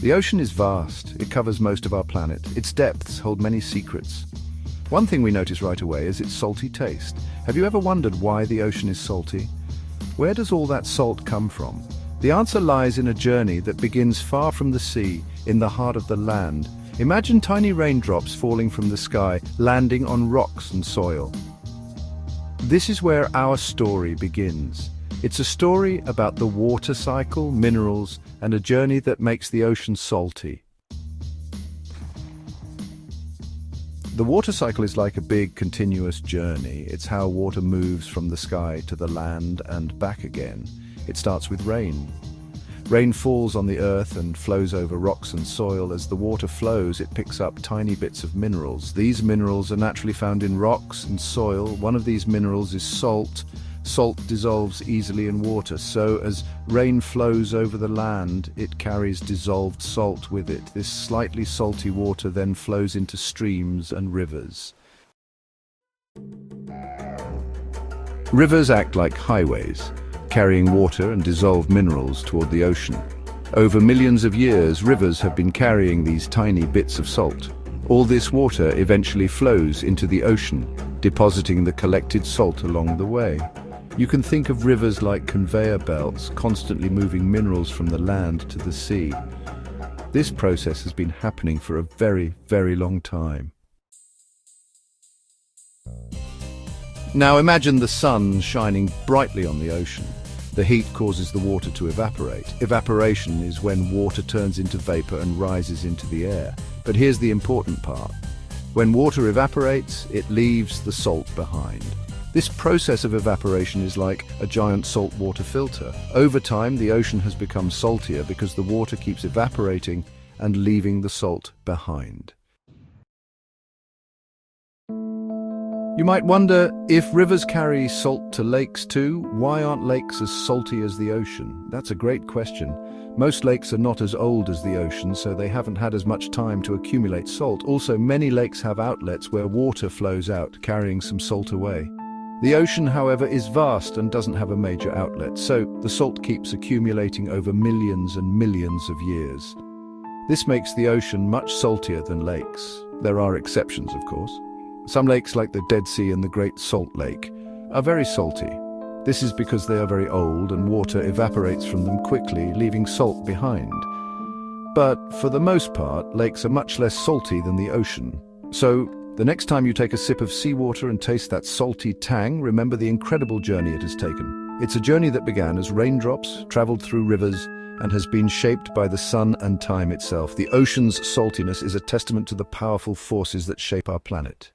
The ocean is vast. It covers most of our planet. Its depths hold many secrets. One thing we notice right away is its salty taste. Have you ever wondered why the ocean is salty? Where does all that salt come from? The answer lies in a journey that begins far from the sea, in the heart of the land. Imagine tiny raindrops falling from the sky, landing on rocks and soil. This is where our story begins. It's a story about the water cycle, minerals, and a journey that makes the ocean salty. The water cycle is like a big, continuous journey. It's how water moves from the sky to the land and back again. It starts with rain. Rain falls on the earth and flows over rocks and soil. As the water flows, it picks up tiny bits of minerals. These minerals are naturally found in rocks and soil. One of these minerals is salt. Salt dissolves easily in water, so as rain flows over the land, it carries dissolved salt with it. This slightly salty water then flows into streams and rivers. Rivers act like highways, carrying water and dissolved minerals toward the ocean. Over millions of years, rivers have been carrying these tiny bits of salt. All this water eventually flows into the ocean, depositing the collected salt along the way. You can think of rivers like conveyor belts, constantly moving minerals from the land to the sea. This process has been happening for a very, very long time. Now imagine the sun shining brightly on the ocean. The heat causes the water to evaporate. Evaporation is when water turns into vapor and rises into the air. But here's the important part. When water evaporates, it leaves the salt behind. This process of evaporation is like a giant saltwater filter. Over time, the ocean has become saltier because the water keeps evaporating and leaving the salt behind. You might wonder, if rivers carry salt to lakes too, why aren't lakes as salty as the ocean? That's a great question. Most lakes are not as old as the ocean, so they haven't had as much time to accumulate salt. Also, many lakes have outlets where water flows out, carrying some salt away. The ocean, however, is vast and doesn't have a major outlet, so the salt keeps accumulating over millions and millions of years. This makes the ocean much saltier than lakes. There are exceptions, of course. Some lakes, like the Dead Sea and the Great Salt Lake, are very salty. This is because they are very old and water evaporates from them quickly, leaving salt behind. But for the most part, lakes are much less salty than the ocean. So, the next time you take a sip of seawater and taste that salty tang, remember the incredible journey it has taken. It's a journey that began as raindrops, traveled through rivers, and has been shaped by the sun and time itself. The ocean's saltiness is a testament to the powerful forces that shape our planet.